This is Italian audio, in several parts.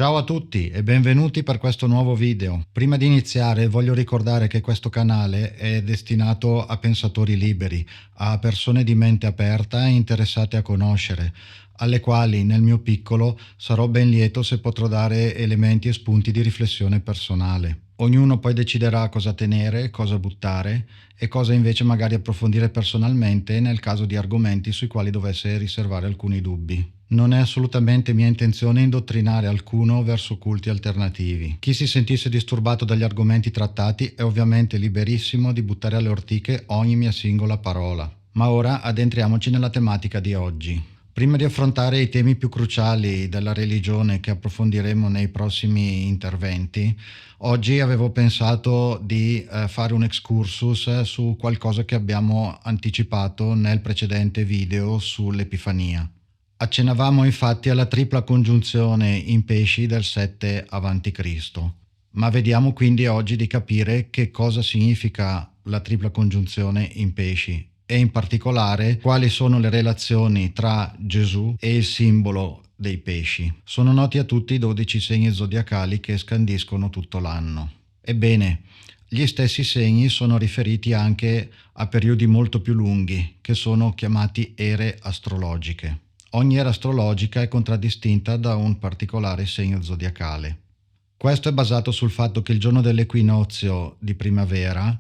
Ciao a tutti e benvenuti per questo nuovo video. Prima di iniziare voglio ricordare che questo canale è destinato a pensatori liberi, a persone di mente aperta e interessate a conoscere, alle quali nel mio piccolo sarò ben lieto se potrò dare elementi e spunti di riflessione personale. Ognuno poi deciderà cosa tenere, cosa buttare e cosa invece magari approfondire personalmente nel caso di argomenti sui quali dovesse riservare alcuni dubbi. Non è assolutamente mia intenzione indottrinare alcuno verso culti alternativi. Chi si sentisse disturbato dagli argomenti trattati è ovviamente liberissimo di buttare alle ortiche ogni mia singola parola. Ma ora addentriamoci nella tematica di oggi. Prima di affrontare i temi più cruciali della religione che approfondiremo nei prossimi interventi, oggi avevo pensato di fare un excursus su qualcosa che abbiamo anticipato nel precedente video sull'Epifania. Accennavamo infatti alla tripla congiunzione in pesci del 7 a.C., ma vediamo quindi oggi di capire che cosa significa la tripla congiunzione in pesci e in particolare quali sono le relazioni tra Gesù e il simbolo dei pesci. Sono noti a tutti i 12 segni zodiacali che scandiscono tutto l'anno. Ebbene, gli stessi segni sono riferiti anche a periodi molto più lunghi, che sono chiamati ere astrologiche. Ogni era astrologica è contraddistinta da un particolare segno zodiacale. Questo è basato sul fatto che il giorno dell'equinozio di primavera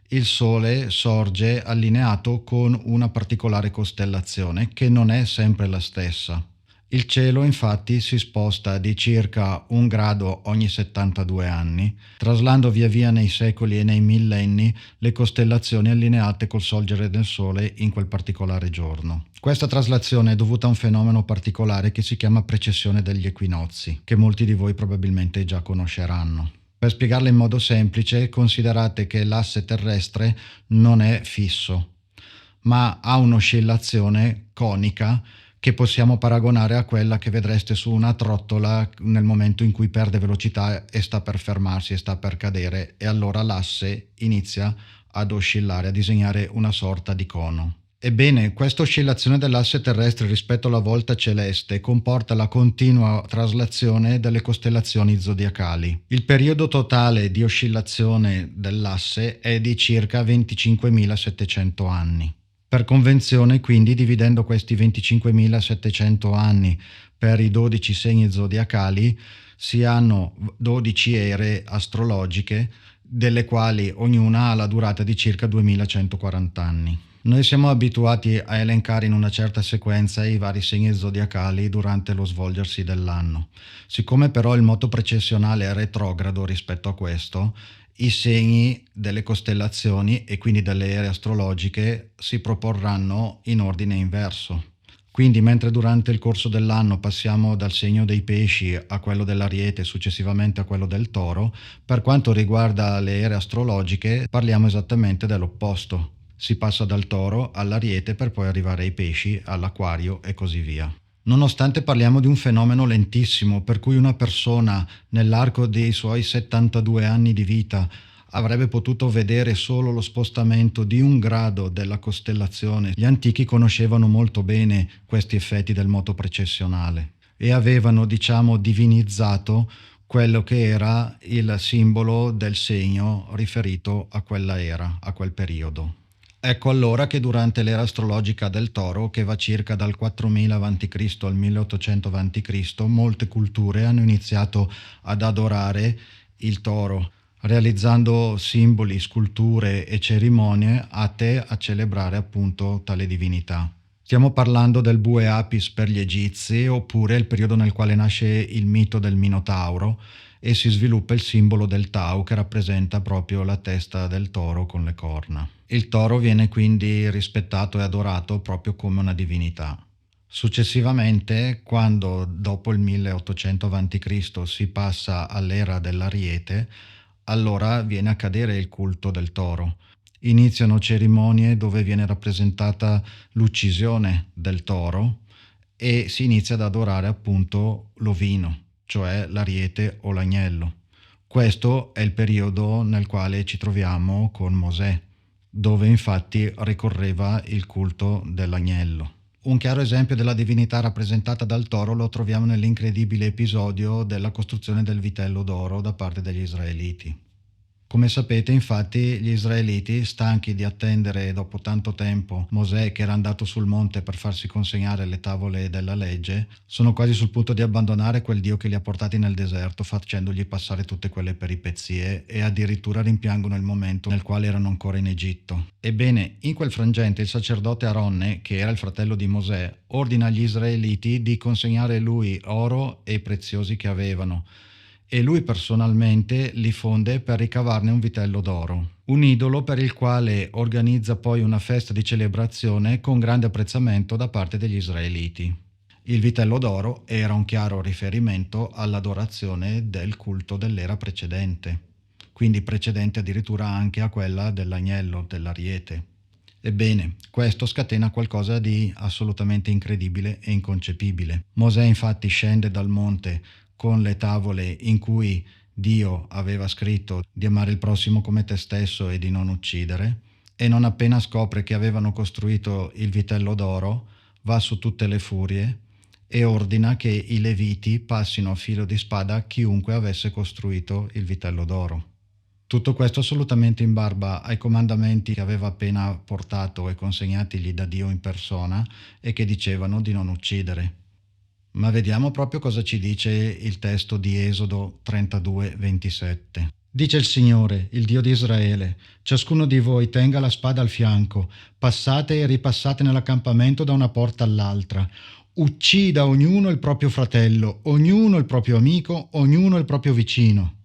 il Sole sorge allineato con una particolare costellazione che non è sempre la stessa. Il cielo infatti si sposta di circa 1 grado ogni 72 anni, traslando via via nei secoli e nei millenni le costellazioni allineate col sorgere del Sole in quel particolare giorno. Questa traslazione è dovuta a un fenomeno particolare che si chiama precessione degli equinozi, che molti di voi probabilmente già conosceranno. Per spiegarla in modo semplice, considerate che l'asse terrestre non è fisso, ma ha un'oscillazione conica che possiamo paragonare a quella che vedreste su una trottola nel momento in cui perde velocità e sta per fermarsi e sta per cadere, e allora l'asse inizia ad oscillare, a disegnare una sorta di cono. Ebbene, questa oscillazione dell'asse terrestre rispetto alla volta celeste comporta la continua traslazione delle costellazioni zodiacali. Il periodo totale di oscillazione dell'asse è di circa 25.700 anni. Per convenzione, quindi, dividendo questi 25.700 anni per i 12 segni zodiacali, si hanno 12 ere astrologiche, delle quali ognuna ha la durata di circa 2140 anni. Noi siamo abituati a elencare in una certa sequenza i vari segni zodiacali durante lo svolgersi dell'anno. Siccome però il moto precessionale è retrogrado rispetto a questo, i segni delle costellazioni e quindi delle ere astrologiche si proporranno in ordine inverso. Quindi mentre durante il corso dell'anno passiamo dal segno dei pesci a quello dell'Ariete e successivamente a quello del Toro, per quanto riguarda le ere astrologiche parliamo esattamente dell'opposto. Si passa dal Toro all'Ariete per poi arrivare ai pesci, all'Acquario e così via. Nonostante parliamo di un fenomeno lentissimo, per cui una persona nell'arco dei suoi 72 anni di vita avrebbe potuto vedere solo lo spostamento di 1 grado della costellazione, gli antichi conoscevano molto bene questi effetti del moto precessionale e avevano, divinizzato quello che era il simbolo del segno riferito a quella era, a quel periodo. Ecco allora che durante l'era astrologica del Toro, che va circa dal 4000 a.C. al 1800 a.C., molte culture hanno iniziato ad adorare il Toro, realizzando simboli, sculture e cerimonie atte a celebrare appunto tale divinità. Stiamo parlando del Bue Apis per gli Egizi, oppure il periodo nel quale nasce il mito del Minotauro e si sviluppa il simbolo del Tau, che rappresenta proprio la testa del toro con le corna. Il toro viene quindi rispettato e adorato proprio come una divinità. Successivamente, quando dopo il 1800 a.C. si passa all'era dell'Ariete, allora viene a cadere il culto del toro. Iniziano cerimonie dove viene rappresentata l'uccisione del toro e si inizia ad adorare appunto l'ovino, cioè l'ariete o l'agnello. Questo è il periodo nel quale ci troviamo con Mosè, dove infatti ricorreva il culto dell'agnello. Un chiaro esempio della divinità rappresentata dal toro lo troviamo nell'incredibile episodio della costruzione del vitello d'oro da parte degli israeliti. Come sapete, infatti, gli israeliti, stanchi di attendere dopo tanto tempo Mosè che era andato sul monte per farsi consegnare le tavole della legge, sono quasi sul punto di abbandonare quel Dio che li ha portati nel deserto, facendogli passare tutte quelle peripezie, e addirittura rimpiangono il momento nel quale erano ancora in Egitto. Ebbene, in quel frangente il sacerdote Aronne, che era il fratello di Mosè, ordina agli israeliti di consegnare lui oro e preziosi che avevano, e lui personalmente li fonde per ricavarne un vitello d'oro, un idolo per il quale organizza poi una festa di celebrazione con grande apprezzamento da parte degli israeliti. Il vitello d'oro era un chiaro riferimento all'adorazione del culto dell'era precedente, quindi precedente addirittura anche a quella dell'agnello, dell'ariete. Ebbene, questo scatena qualcosa di assolutamente incredibile e inconcepibile. Mosè infatti scende dal monte con le tavole in cui Dio aveva scritto di amare il prossimo come te stesso e di non uccidere, e non appena scopre che avevano costruito il vitello d'oro, va su tutte le furie e ordina che i Leviti passino a filo di spada chiunque avesse costruito il vitello d'oro. Tutto questo assolutamente in barba ai comandamenti che aveva appena portato e consegnatigli da Dio in persona e che dicevano di non uccidere. Ma vediamo proprio cosa ci dice il testo di Esodo 32:27. Dice il Signore, il Dio di Israele: ciascuno di voi tenga la spada al fianco, passate e ripassate nell'accampamento da una porta all'altra. Uccida ognuno il proprio fratello, ognuno il proprio amico, ognuno il proprio vicino.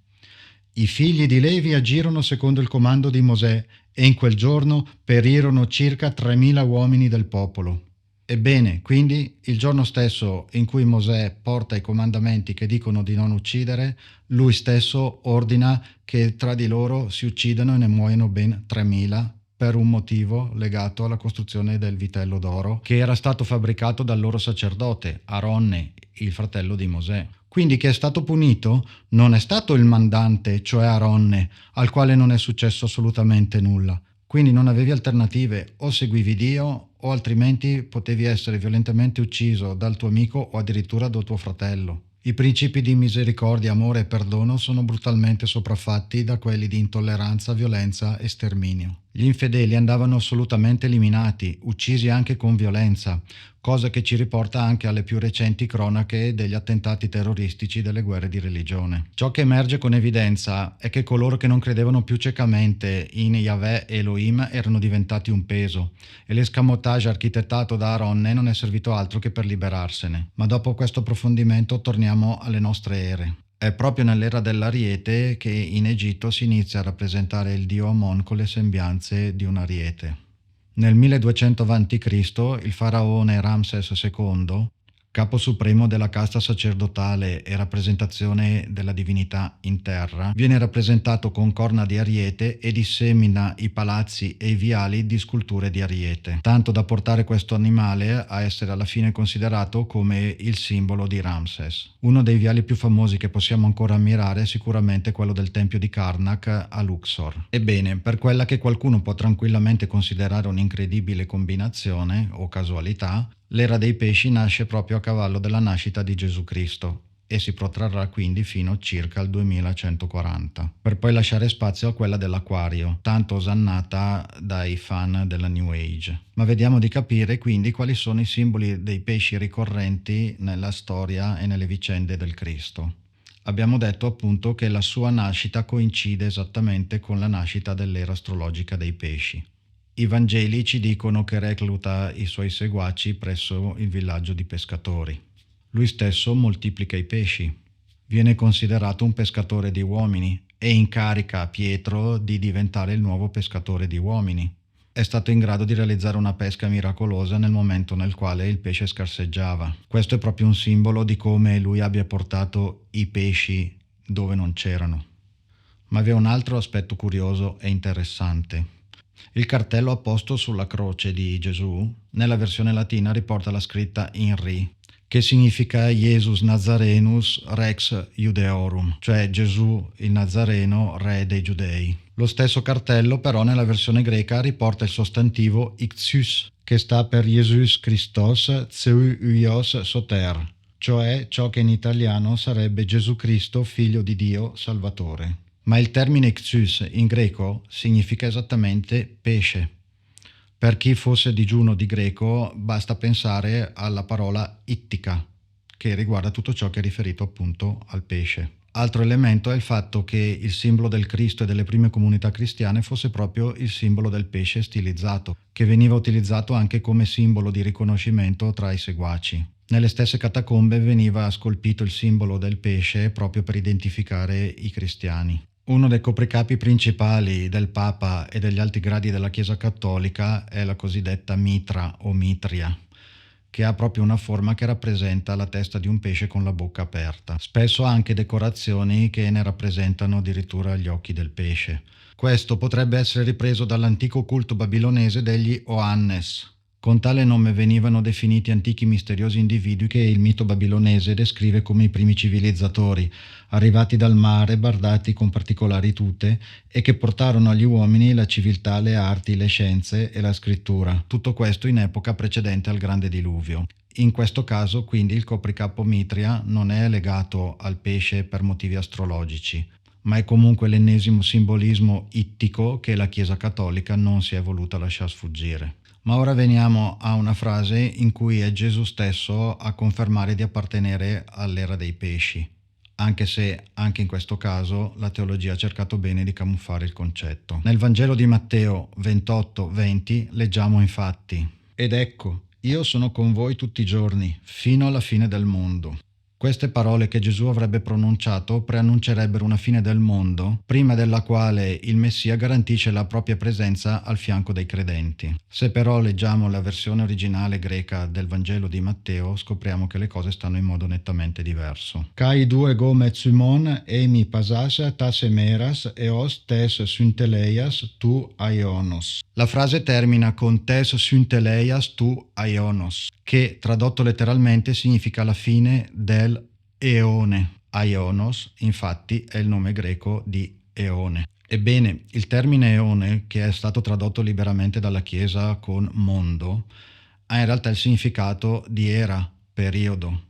I figli di Levi agirono secondo il comando di Mosè, e in quel giorno perirono circa 3.000 uomini del popolo. Ebbene, quindi, il giorno stesso in cui Mosè porta i comandamenti che dicono di non uccidere, lui stesso ordina che tra di loro si uccidano e ne muoiono ben 3.000 per un motivo legato alla costruzione del vitello d'oro che era stato fabbricato dal loro sacerdote, Aronne, il fratello di Mosè. Quindi chi è stato punito non è stato il mandante, cioè Aronne, al quale non è successo assolutamente nulla. Quindi non avevi alternative, o seguivi Dio o altrimenti potevi essere violentemente ucciso dal tuo amico o addirittura dal tuo fratello. I principi di misericordia, amore e perdono sono brutalmente sopraffatti da quelli di intolleranza, violenza e sterminio. Gli infedeli andavano assolutamente eliminati, uccisi anche con violenza, cosa che ci riporta anche alle più recenti cronache degli attentati terroristici delle guerre di religione. Ciò che emerge con evidenza è che coloro che non credevano più ciecamente in Yahweh e Elohim erano diventati un peso, e l'escamotage architettato da Aronne non è servito altro che per liberarsene. Ma dopo questo approfondimento torniamo alle nostre ere. È proprio nell'era dell'ariete che in Egitto si inizia a rappresentare il dio Amon con le sembianze di un ariete. Nel 1200 a.C. il faraone Ramses II, capo supremo della casta sacerdotale e rappresentazione della divinità in terra, viene rappresentato con corna di ariete e dissemina i palazzi e i viali di sculture di ariete, tanto da portare questo animale a essere alla fine considerato come il simbolo di Ramses. Uno dei viali più famosi che possiamo ancora ammirare è sicuramente quello del tempio di Karnak a Luxor. Ebbene, per quella che qualcuno può tranquillamente considerare un'incredibile combinazione o casualità, l'era dei pesci nasce proprio a cavallo della nascita di Gesù Cristo e si protrarrà quindi fino circa al 2140, per poi lasciare spazio a quella dell'Aquario, tanto osannata dai fan della New Age. Ma vediamo di capire quindi quali sono i simboli dei pesci ricorrenti nella storia e nelle vicende del Cristo. Abbiamo detto appunto che la sua nascita coincide esattamente con la nascita dell'era astrologica dei pesci. I Vangeli ci dicono che recluta i suoi seguaci presso il villaggio di pescatori. Lui stesso moltiplica i pesci. Viene considerato un pescatore di uomini e incarica a Pietro di diventare il nuovo pescatore di uomini. È stato in grado di realizzare una pesca miracolosa nel momento nel quale il pesce scarseggiava. Questo è proprio un simbolo di come lui abbia portato i pesci dove non c'erano. Ma vi è un altro aspetto curioso e interessante. Il cartello apposto sulla croce di Gesù, nella versione latina riporta la scritta INRI, che significa Jesus Nazarenus Rex Judeorum, cioè Gesù il Nazareno, re dei Giudei. Lo stesso cartello però nella versione greca riporta il sostantivo Ixus, che sta per Jesus Christos Zeuios Soter, cioè ciò che in italiano sarebbe Gesù Cristo, figlio di Dio, Salvatore. Ma il termine Ichthus in greco significa esattamente pesce. Per chi fosse digiuno di greco basta pensare alla parola ittica, che riguarda tutto ciò che è riferito appunto al pesce. Altro elemento è il fatto che il simbolo del Cristo e delle prime comunità cristiane fosse proprio il simbolo del pesce stilizzato, che veniva utilizzato anche come simbolo di riconoscimento tra i seguaci. Nelle stesse catacombe veniva scolpito il simbolo del pesce proprio per identificare i cristiani. Uno dei copricapi principali del Papa e degli alti gradi della Chiesa Cattolica è la cosiddetta mitra o mitria, che ha proprio una forma che rappresenta la testa di un pesce con la bocca aperta. Spesso ha anche decorazioni che ne rappresentano addirittura gli occhi del pesce. Questo potrebbe essere ripreso dall'antico culto babilonese degli Oannes. Con tale nome venivano definiti antichi misteriosi individui che il mito babilonese descrive come i primi civilizzatori, arrivati dal mare bardati con particolari tute e che portarono agli uomini la civiltà, le arti, le scienze e la scrittura. Tutto questo in epoca precedente al grande diluvio. In questo caso, quindi, il copricapo mitria non è legato al pesce per motivi astrologici, ma è comunque l'ennesimo simbolismo ittico che la Chiesa Cattolica non si è voluta lasciar sfuggire. Ma ora veniamo a una frase in cui è Gesù stesso a confermare di appartenere all'era dei pesci, anche se anche in questo caso la teologia ha cercato bene di camuffare il concetto. Nel Vangelo di Matteo 28:20 leggiamo infatti: «Ed ecco, io sono con voi tutti i giorni, fino alla fine del mondo». Queste parole che Gesù avrebbe pronunciato preannuncerebbero una fine del mondo, prima della quale il Messia garantisce la propria presenza al fianco dei credenti. Se però leggiamo la versione originale greca del Vangelo di Matteo, scopriamo che le cose stanno in modo nettamente diverso. Kai due go metzumon emi pasas tas emeras eos tes synteleias tu aionos. La frase termina con tes synteleias tu aionos, che tradotto letteralmente significa la fine del eone. Aionos, infatti, è il nome greco di eone. Ebbene, il termine eone, che è stato tradotto liberamente dalla Chiesa con mondo, ha in realtà il significato di era, periodo,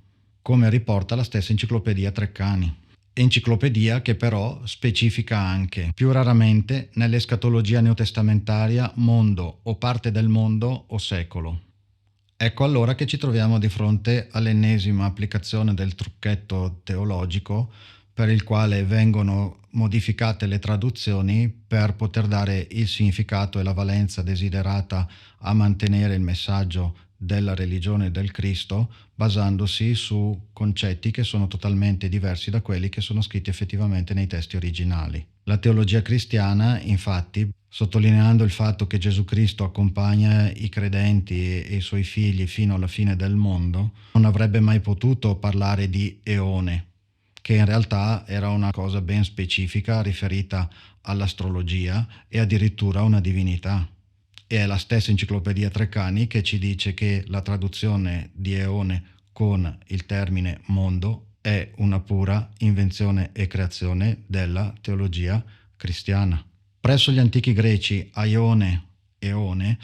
come riporta la stessa enciclopedia Treccani. Enciclopedia che però specifica anche, più raramente, nell'escatologia neotestamentaria, mondo o parte del mondo o secolo. Ecco allora che ci troviamo di fronte all'ennesima applicazione del trucchetto teologico per il quale vengono modificate le traduzioni per poter dare il significato e la valenza desiderata a mantenere il messaggio della religione del Cristo, basandosi su concetti che sono totalmente diversi da quelli che sono scritti effettivamente nei testi originali. La teologia cristiana, infatti, sottolineando il fatto che Gesù Cristo accompagna i credenti e i suoi figli fino alla fine del mondo, non avrebbe mai potuto parlare di eone, che in realtà era una cosa ben specifica riferita all'astrologia e addirittura a una divinità. E è la stessa enciclopedia Treccani che ci dice che la traduzione di eone con il termine mondo è una pura invenzione e creazione della teologia cristiana. Presso gli antichi greci, Aione, Eone,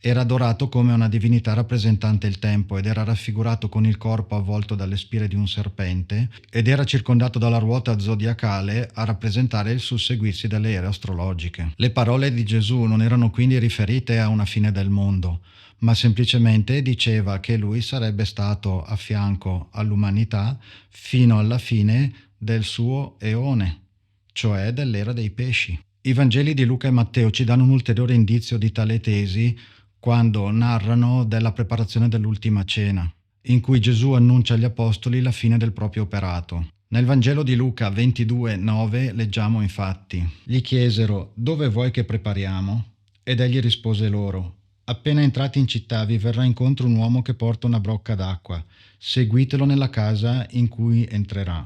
era adorato come una divinità rappresentante il tempo ed era raffigurato con il corpo avvolto dalle spire di un serpente ed era circondato dalla ruota zodiacale a rappresentare il susseguirsi delle ere astrologiche. Le parole di Gesù non erano quindi riferite a una fine del mondo, ma semplicemente diceva che lui sarebbe stato a fianco all'umanità fino alla fine del suo eone, cioè dell'era dei pesci. I Vangeli di Luca e Matteo ci danno un ulteriore indizio di tale tesi quando narrano della preparazione dell'ultima cena, in cui Gesù annuncia agli apostoli la fine del proprio operato. Nel Vangelo di Luca 22:9 leggiamo infatti: «Gli chiesero: dove vuoi che prepariamo? Ed egli rispose loro: appena entrati in città vi verrà incontro un uomo che porta una brocca d'acqua, seguitelo nella casa in cui entrerà».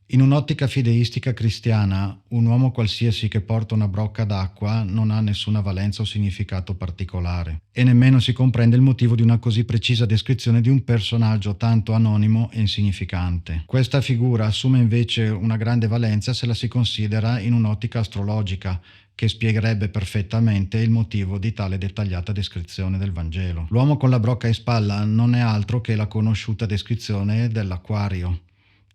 In un'ottica fideistica cristiana, un uomo qualsiasi che porta una brocca d'acqua non ha nessuna valenza o significato particolare, e nemmeno si comprende il motivo di una così precisa descrizione di un personaggio tanto anonimo e insignificante. Questa figura assume invece una grande valenza se la si considera in un'ottica astrologica, che spiegherebbe perfettamente il motivo di tale dettagliata descrizione del Vangelo. L'uomo con la brocca in spalla non è altro che la conosciuta descrizione dell'acquario,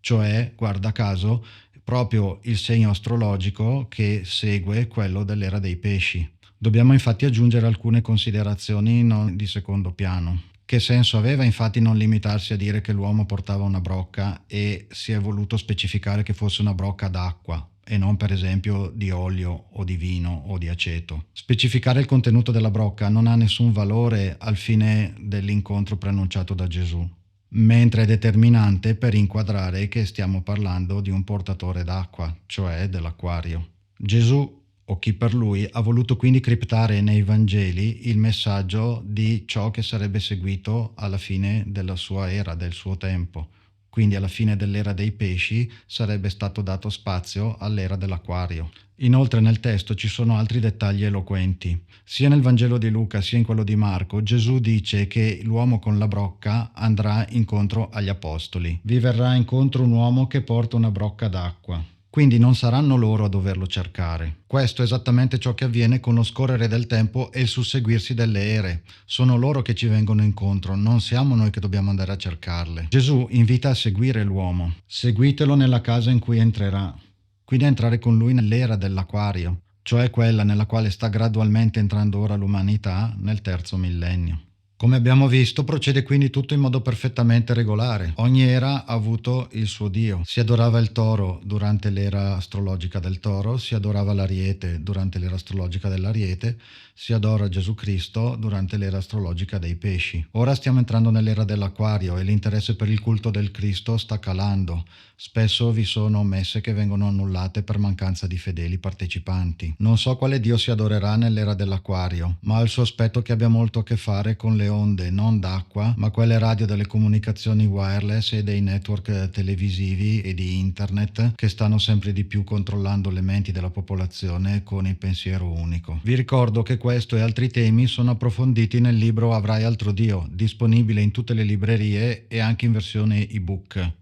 cioè, guarda caso, proprio il segno astrologico che segue quello dell'era dei pesci. Dobbiamo infatti aggiungere alcune considerazioni non di secondo piano. Che senso aveva infatti non limitarsi a dire che l'uomo portava una brocca e si è voluto specificare che fosse una brocca d'acqua e non per esempio di olio o di vino o di aceto? Specificare il contenuto della brocca non ha nessun valore al fine dell'incontro preannunciato da Gesù, mentre è determinante per inquadrare che stiamo parlando di un portatore d'acqua, cioè dell'acquario. Gesù, o chi per lui, ha voluto quindi criptare nei Vangeli il messaggio di ciò che sarebbe seguito alla fine della sua era, del suo tempo. Quindi alla fine dell'era dei pesci sarebbe stato dato spazio all'era dell'acquario. Inoltre nel testo ci sono altri dettagli eloquenti. Sia nel Vangelo di Luca sia in quello di Marco, Gesù dice che l'uomo con la brocca andrà incontro agli apostoli. Vi verrà incontro un uomo che porta una brocca d'acqua. Quindi non saranno loro a doverlo cercare. Questo è esattamente ciò che avviene con lo scorrere del tempo e il susseguirsi delle ere. Sono loro che ci vengono incontro, non siamo noi che dobbiamo andare a cercarle. Gesù invita a seguire l'uomo. Seguitelo nella casa in cui entrerà. Quindi a entrare con lui nell'era dell'acquario, cioè quella nella quale sta gradualmente entrando ora l'umanità nel terzo millennio. Come abbiamo visto, procede quindi tutto in modo perfettamente regolare. Ogni era ha avuto il suo dio. Si adorava il toro durante l'era astrologica del toro, si adorava l'ariete durante l'era astrologica dell'ariete, si adora Gesù Cristo durante l'era astrologica dei pesci. Ora stiamo entrando nell'era dell'acquario e l'interesse per il culto del Cristo sta calando. Spesso vi sono messe che vengono annullate per mancanza di fedeli partecipanti. Non so quale dio si adorerà nell'era dell'acquario, ma ho il sospetto che abbia molto a che fare con le onde non d'acqua, ma quelle radio delle comunicazioni wireless e dei network televisivi e di internet che stanno sempre di più controllando le menti della popolazione con il pensiero unico. Vi ricordo che questo e altri temi sono approfonditi nel libro Avrai altro Dio, disponibile in tutte le librerie e anche in versione ebook.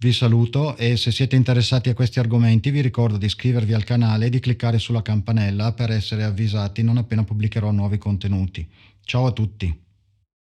Vi saluto e se siete interessati a questi argomenti vi ricordo di iscrivervi al canale e di cliccare sulla campanella per essere avvisati non appena pubblicherò nuovi contenuti. Ciao a tutti!